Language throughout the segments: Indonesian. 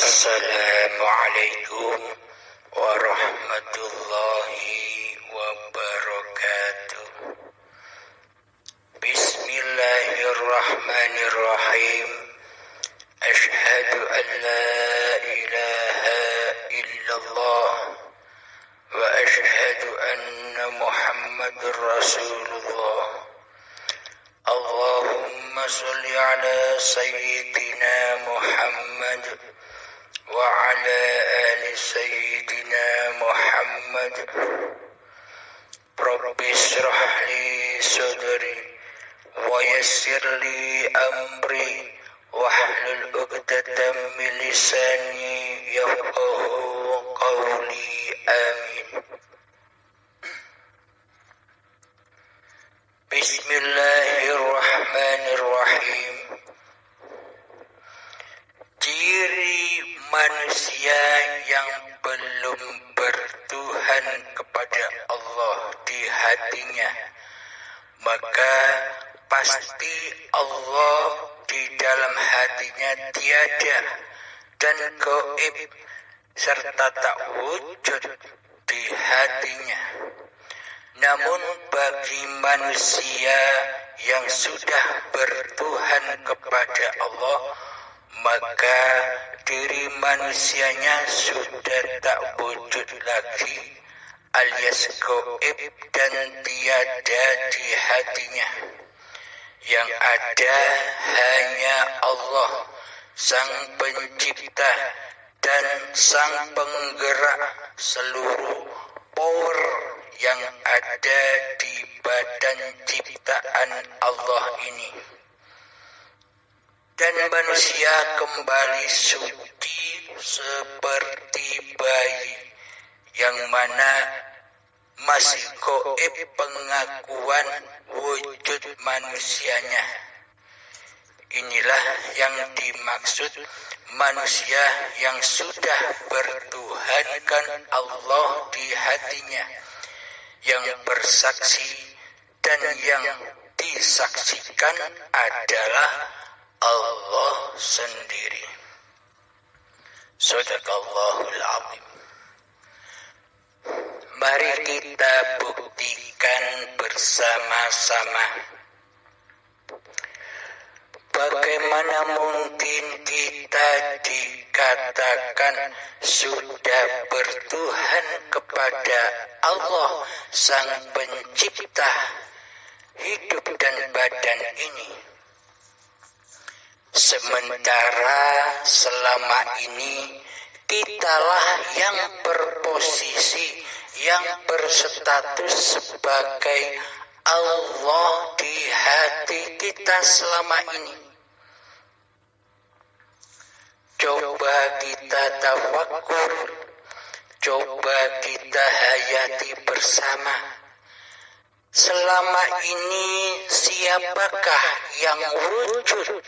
Assalamualaikum warahmatullahi wabarakatuh. Bismillahirrahmanirrahim. Asyhadu an la ilaha illallah wa asyhadu anna Muhammadur Rasulullah. Allahumma sholli ala sayyidina Muhammad wa ala ali sayyidina Muhammad. Rabbi shrah li sadri wa yassir li amri wahlul 'uqdatam min lisani yafqahu qawli. Amin. Bismillahirrahmanirrahim. Ciri manusia yang belum bertuhan kepada Allah di hatinya, maka pasti Allah di dalam hatinya tiada dan gaib serta tak wujud di hatinya. Namun bagi manusia yang sudah bertuhan kepada Allah, maka diri manusianya sudah tak wujud lagi, alias gaib dan tiada di hatinya. Yang ada hanya Allah, Sang Pencipta dan Sang Penggerak seluruh power yang ada di badan ciptaan Allah ini. Dan manusia kembali suci seperti bayi, yang mana masih gaib pengakuan wujud manusianya. Inilah yang dimaksud manusia yang sudah bertuhankan Allah di hatinya, yang bersaksi dan yang disaksikan adalah Allah sendiri. Shadaqallahul Azim. Mari kita buktikan bersama-sama. Bagaimana mungkin kita dikatakan sudah bertuhan kepada Allah Sang Pencipta hidup dan badan ini, sementara selama ini kitalah yang berposisi, yang berstatus sebagai Allah di hati kita selama ini. Coba kita tafakkur, coba kita hayati bersama. Selama ini siapakah yang wujud?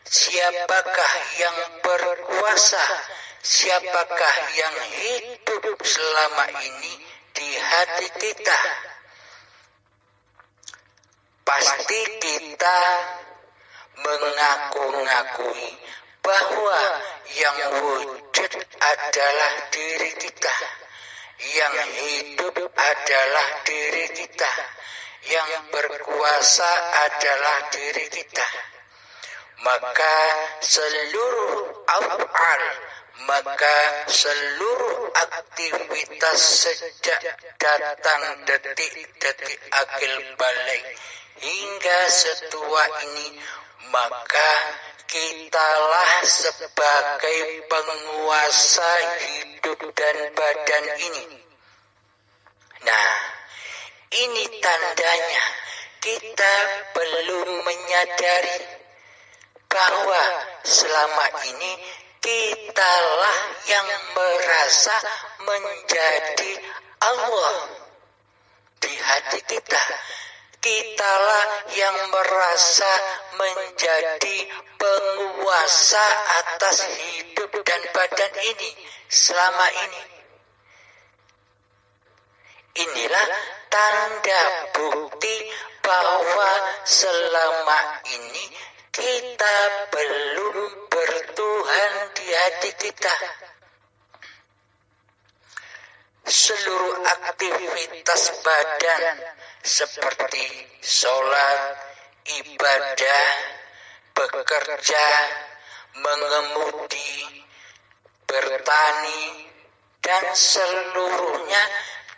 Siapakah yang berkuasa? Siapakah yang hidup selama ini di hati kita? Pasti kita mengaku-ngakui bahwa yang wujud adalah diri kita, yang hidup adalah diri kita, yang berkuasa adalah diri kita. Maka seluruh af'al, maka seluruh aktivitas sejak datang detik-detik akil balik hingga setua ini, maka kitalah sebagai penguasa hidup dan badan ini. Nah, ini tandanya kita belum menyadari bahwa selama ini kitalah yang merasa menjadi Allah di hati kita. Kitalah yang merasa menjadi penguasa atas hidup dan badan ini selama ini. Inilah tanda bukti bahwa selama ini kita belum bertuhan di hati kita. Seluruh aktivitas badan seperti sholat, ibadah, bekerja, mengemudi, bertani, dan seluruhnya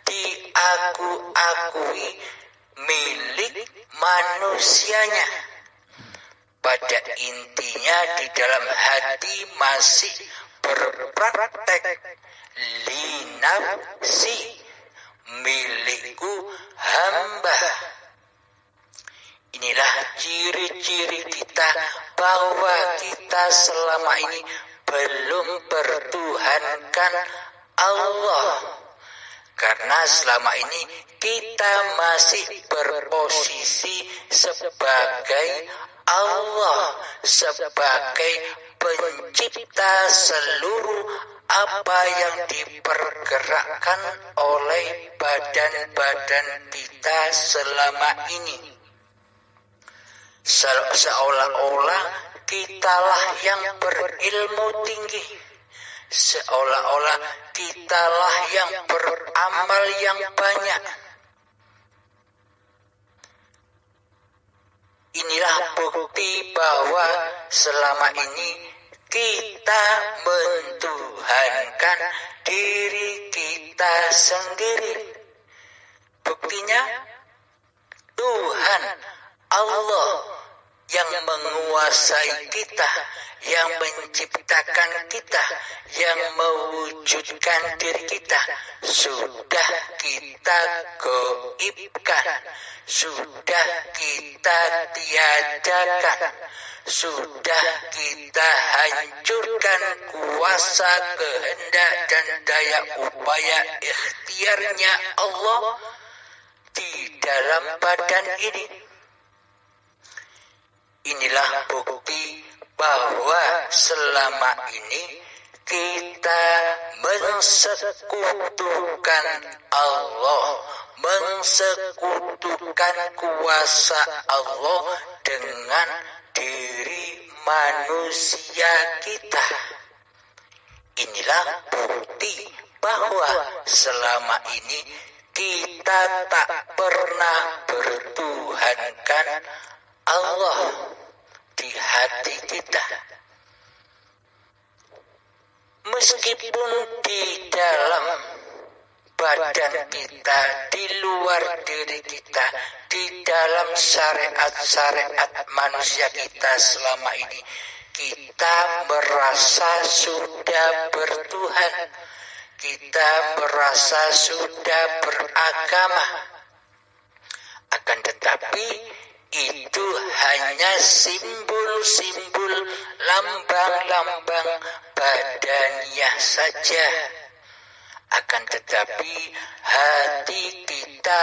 diakui milik manusianya. Pada intinya di dalam hati masih berpraktek linafsi, milikku hamba. Inilah ciri-ciri kita bahwa kita selama ini belum bertuhankan Allah. Karena selama ini kita masih berposisi sebagai Allah, sebagai pencipta seluruh apa yang dipergerakkan oleh badan-badan kita selama ini. Seolah-olah kitalah yang berilmu tinggi, seolah-olah kitalah yang beramal yang banyak. Inilah bukti bahwa selama ini kita mentuhankan diri kita sendiri. Buktinya Tuhan Allah yang menguasai kita, yang menciptakan kita, yang mewujudkan diri kita, sudah kita gaibkan, sudah kita tiadakan, sudah kita hancurkan kuasa, kehendak, dan daya upaya ikhtiarnya Allah di dalam badan ini. Inilah bukti bahwa selama ini kita mensekutukan Allah, mensekutukan kuasa Allah dengan diri manusia kita. Inilah bukti bahwa selama ini kita tak pernah bertuhankan Allah di hati kita. Meskipun di dalam badan kita, di luar diri kita, di dalam syariat-syariat manusia kita selama ini, kita merasa sudah bertuhan, kita merasa sudah beragama. Akan tetapi itu hanya simbol-simbol, lambang-lambang badaniah saja. Akan tetapi hati kita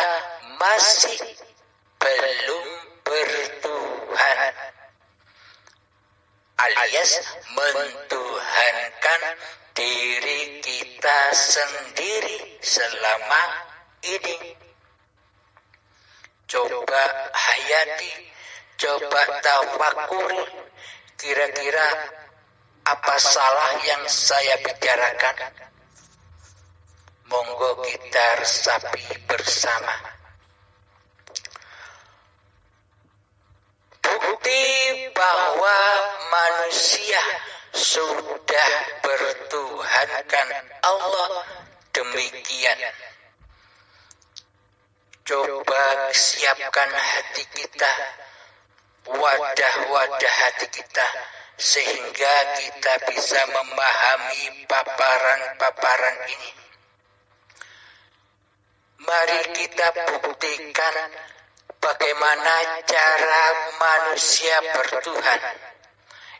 masih belum bertuhan, alias mentuhankan diri kita sendiri selama ini. Coba hayati, coba tafakuri, kira-kira apa salah yang saya bicarakan? Monggo kita resapi bersama. Bukti bahwa manusia sudah bertuhankan Allah demikian. Coba siapkan hati kita, wadah-wadah hati kita, sehingga kita bisa memahami paparan-paparan ini. Mari kita buktikan bagaimana cara manusia bertuhan.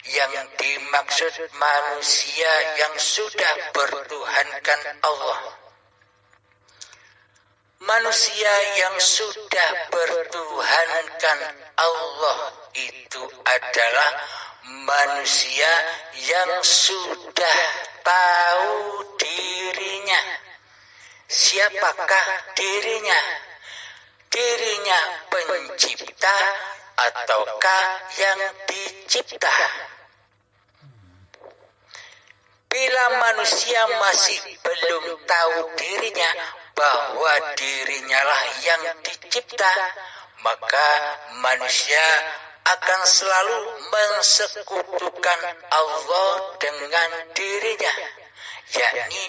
Yang dimaksud manusia yang sudah bertuhankan Allah. Manusia yang sudah bertuhankan Allah itu adalah manusia yang sudah tahu dirinya. Siapakah dirinya? Dirinya pencipta, ataukah yang dicipta? Bila manusia masih belum tahu dirinya bahwa dirinya lah yang dicipta, maka manusia akan selalu mensekutukan Allah dengan dirinya, yakni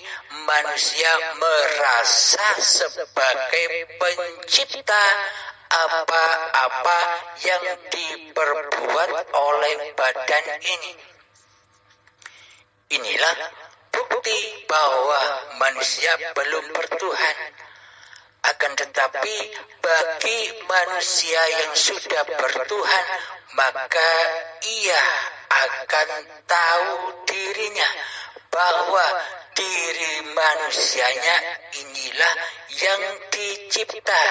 manusia merasa sebagai pencipta apa-apa yang diperbuat oleh badan ini. Inilah bukti bahwa manusia belum bertuhan. Akan tetapi bagi manusia yang sudah bertuhan, maka ia akan tahu dirinya bahwa diri manusianya inilah yang dicipta.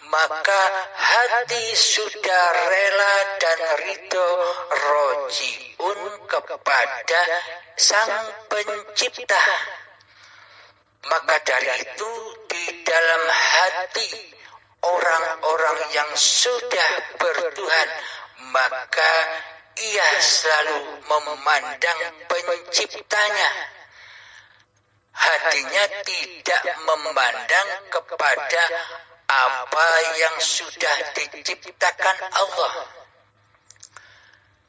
Maka hati sudah rela dan ridho rojiun kepada Sang Pencipta. Maka dari itu di dalam hati orang-orang yang sudah bertuhan, maka ia selalu memandang Penciptanya. Hatinya tidak memandang kepada apa yang sudah diciptakan Allah.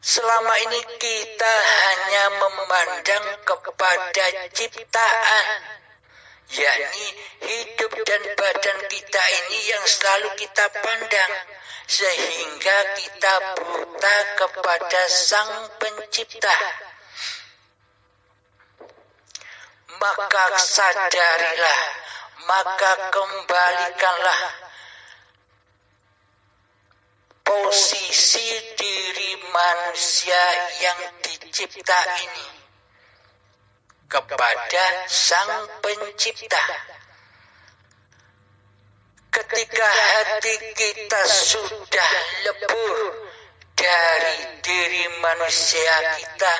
Selama ini kita hanya memandang kepada ciptaan, yakni hidup dan badan kita ini yang selalu kita pandang, sehingga kita buta kepada Sang Pencipta. Maka sadarilah, maka kembalikanlah posisi diri manusia yang dicipta ini kepada Sang Pencipta. Ketika hati kita sudah lebur dari diri manusia kita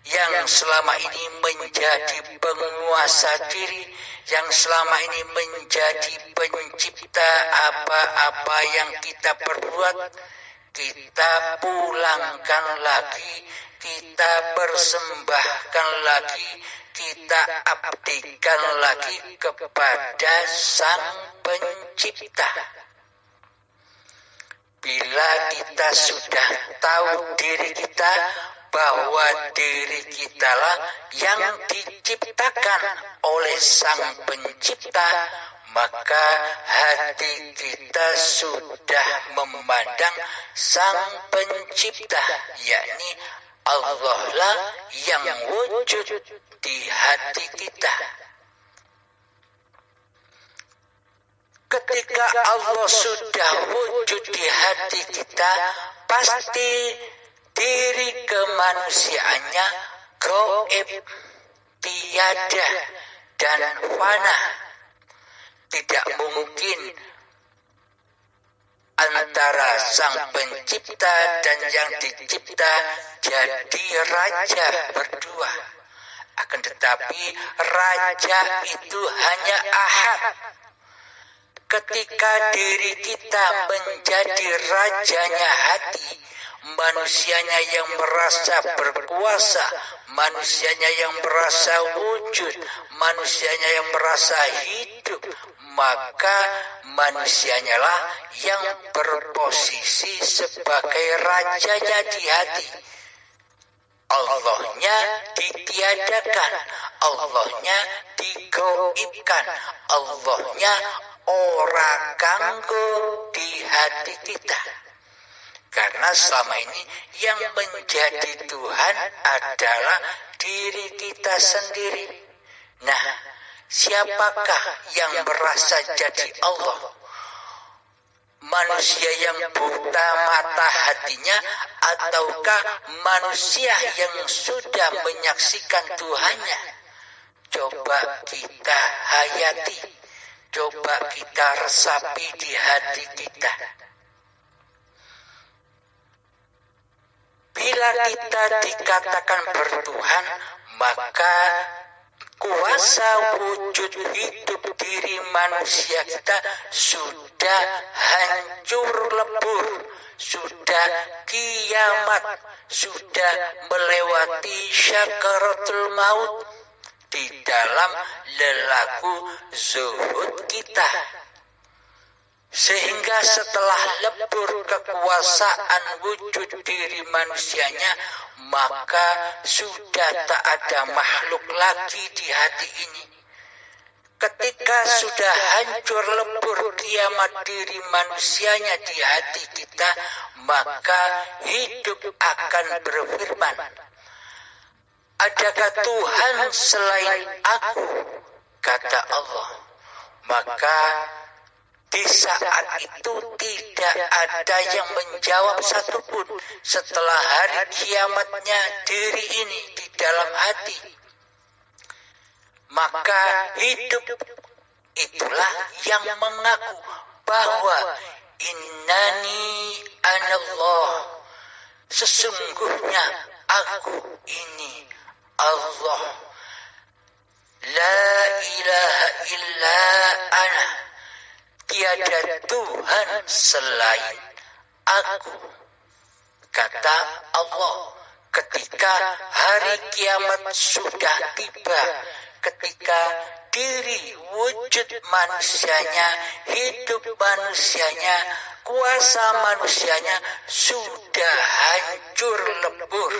yang selama ini menjadi penguasa diri, yang selama ini menjadi pencipta apa-apa yang kita perbuat, kita pulangkan lagi, kita persembahkan lagi, kita abdikan lagi kepada Sang Pencipta. Bila kita sudah tahu diri kita, bahwa diri kitalah yang diciptakan oleh Sang Pencipta, maka hati kita sudah memandang Sang Pencipta, yakni Allah lah yang wujud di hati kita. Ketika Allah sudah wujud di hati kita, pasti diri kemanusiaannya gaib, tiada dan fana. Tidak mungkin antara Sang Pencipta dan yang dicipta jadi raja berdua. Akan tetapi raja itu hanya ahad. Ketika diri kita menjadi rajanya hati, manusianya yang merasa berkuasa, manusianya yang merasa wujud, manusianya yang merasa hidup, maka manusianya lah yang berposisi sebagai rajanya di hati. Allahnya ditiadakan, Allahnya digaibkan, Allahnya ora kanggo di hati kita. Karena selama ini yang menjadi Tuhan adalah diri kita sendiri. Nah, siapakah yang merasa jadi Allah? Manusia yang buta mata hatinya, ataukah manusia yang sudah menyaksikan Tuhannya? Coba kita hayati, coba kita resapi di hati kita. Bila kita dikatakan bertuhan, maka kuasa wujud hidup diri manusia kita sudah hancur lebur, sudah kiamat, sudah melewati syakaratul maut di dalam lelaku zuhud kita. Sehingga setelah lebur kekuasaan wujud diri manusianya, maka sudah tak ada makhluk lagi di hati ini. Ketika sudah hancur lebur kiamat diri manusianya di hati kita, maka hidup akan berfirman, adakah Tuhan selain aku? Kata Allah. Maka di saat itu tidak ada yang menjawab satupun setelah hari kiamatnya diri ini di dalam hati. Maka hidup itulah yang mengaku bahwa innani anallah, sesungguhnya aku ini Allah, la ilaha illa ana, tiada Tuhan selain aku. Kata Allah, ketika hari kiamat sudah tiba, ketika diri wujud manusianya, hidup manusianya, kuasa manusianya sudah hancur lebur,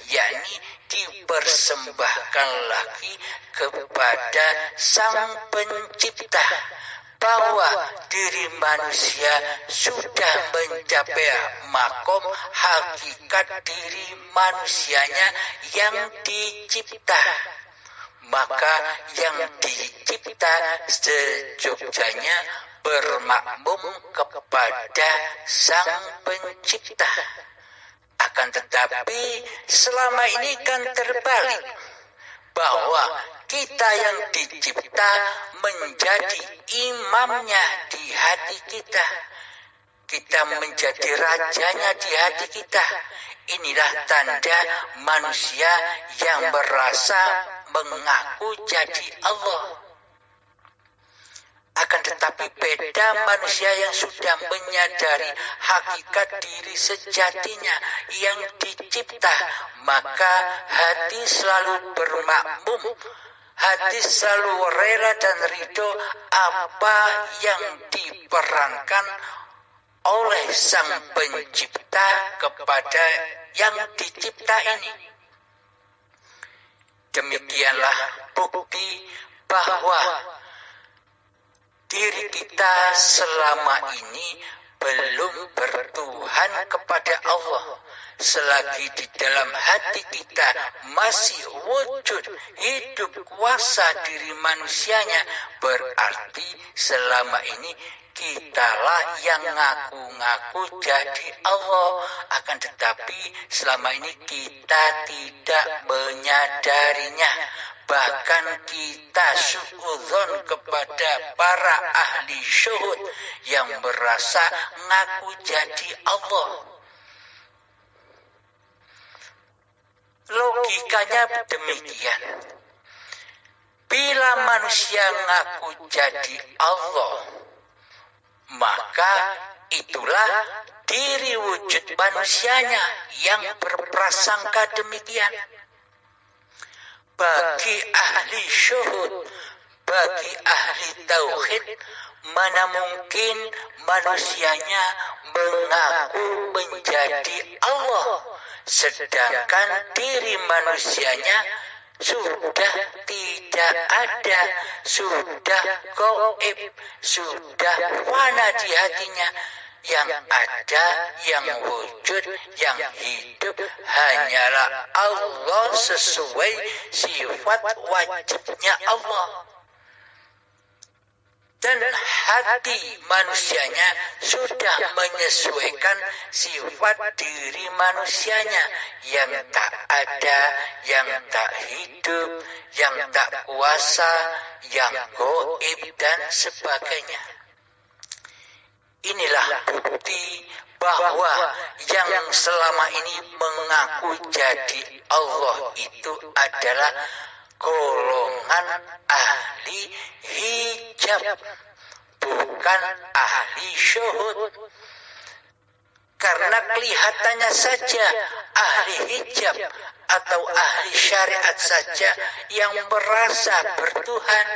yakni dipersembahkan lagi kepada Sang Pencipta, bahwa diri manusia sudah mencapai makom hakikat diri manusianya yang dicipta. Maka yang dicipta sejogjanya bermakmum kepada Sang Pencipta. Akan tetapi selama ini kan terbalik, bahwa kita yang dicipta menjadi imamnya di hati kita. Kita menjadi rajanya di hati kita. Inilah tanda manusia yang merasa mengaku jadi Allah. Akan tetapi beda manusia yang sudah menyadari hakikat diri sejatinya yang dicipta, maka hati selalu bermakmum, hati selalu rela dan ridho apa yang diperankan oleh Sang Pencipta kepada yang dicipta ini. Demikianlah bukti bahwa diri kita selama ini belum bertuhan kepada Allah. Selagi di dalam hati kita masih wujud hidup kuasa diri manusianya, berarti selama ini kitalah yang ngaku-ngaku jadi Allah. Akan tetapi selama ini kita tidak menyadarinya. Bahkan kita suudzon kepada para ahli syuhud yang merasa ngaku jadi Allah. Logikanya demikian. Bila manusia ngaku jadi Allah, maka itulah diri wujud manusianya yang berprasangka demikian. Bagi ahli syuhud, bagi ahli tauhid, mana mungkin manusianya mengaku menjadi Allah, sedangkan diri manusianya sudah tidak ada, sudah gaib, sudah fana di hatinya. Yang ada, yang wujud, yang hidup hanyalah Allah sesuai sifat wajibnya Allah. Dan hati manusianya sudah menyesuaikan sifat diri manusianya yang tak ada, yang tak hidup, yang tak kuasa, yang gaib dan sebagainya. Inilah bukti bahwa yang selama ini mengaku jadi Allah itu adalah golongan ahli hijab, bukan ahli syuhud. Karena kelihatannya saja ahli hijab atau ahli syariat saja yang merasa bertuhan,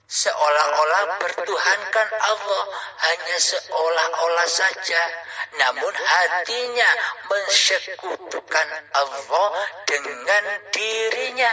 seolah-olah bertuhankan Allah, hanya seolah-olah saja. Namun hatinya mensekutukan Allah dengan dirinya.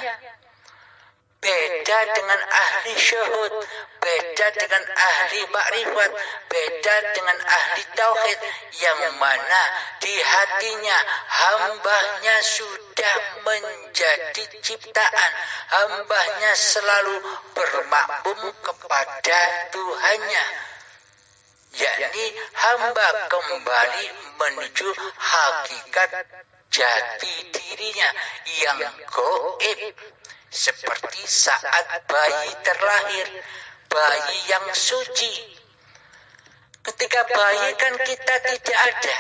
Beda dengan ahli syuhud, beda dengan ahli makrifat, beda dengan ahli tauhid, yang mana di hatinya hambanya sudah menjadi ciptaan, hambanya selalu bermakmum kepada Tuhannya, yakni hamba kembali menuju hakikat jati dirinya yang gaib. Seperti saat bayi terlahir, bayi yang suci. Ketika bayi kan kita tidak ada,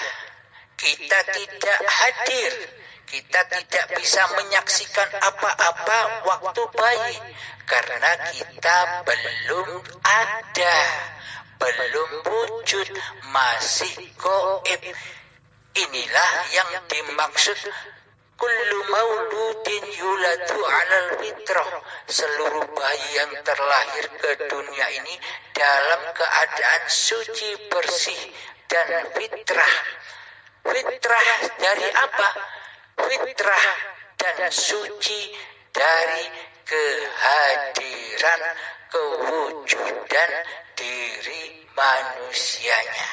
kita tidak hadir, kita tidak bisa menyaksikan apa-apa waktu bayi, karena kita belum ada, belum wujud, masih gaib. Inilah yang dimaksud kullu mauludin yuladu 'alal fitrah. Seluruh bayi yang terlahir ke dunia ini dalam keadaan suci, bersih, dan fitrah. Fitrah dari apa? Fitrah dan suci dari kehadiran, kewujudan diri manusianya.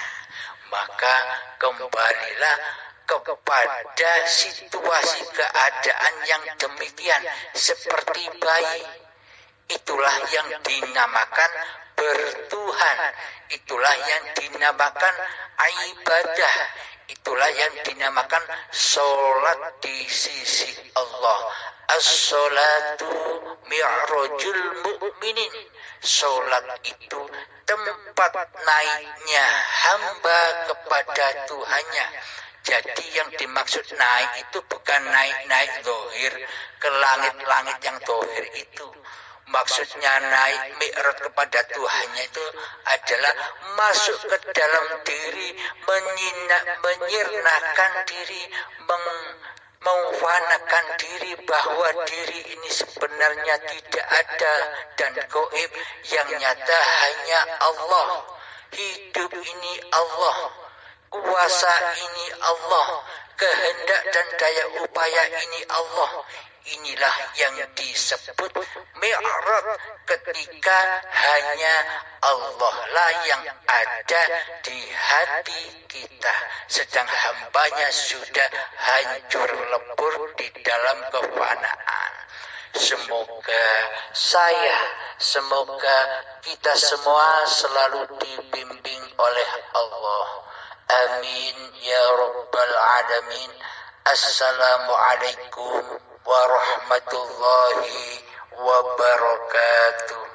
Maka kembalilah kepada situasi keadaan yang demikian seperti bayi. Itulah yang dinamakan bertuhan, itulah yang dinamakan ibadah, itulah yang dinamakan sholat di sisi Allah. As-sholatu mi'rajul mu'minin. Sholat itu tempat naiknya hamba kepada Tuhannya. Jadi yang dimaksud naik itu bukan naik zahir ke langit-langit yang zahir itu. Maksudnya naik mi'raj kepada Tuhannya itu adalah masuk ke dalam diri, menyirnakan diri, memfanakan diri bahwa diri ini sebenarnya tidak ada dan gaib, yang nyata hanya Allah. Hidup ini Allah, kuasa ini Allah, kehendak dan daya upaya ini Allah. Inilah yang disebut mi'raj, ketika hanya Allah lah yang ada di hati kita, sedang hambanya sudah hancur lebur di dalam kefanaan. Semoga kita semua selalu dibimbing oleh Allah. Amin ya rabbal alamin. Assalamualaikum warahmatullahi wabarakatuh.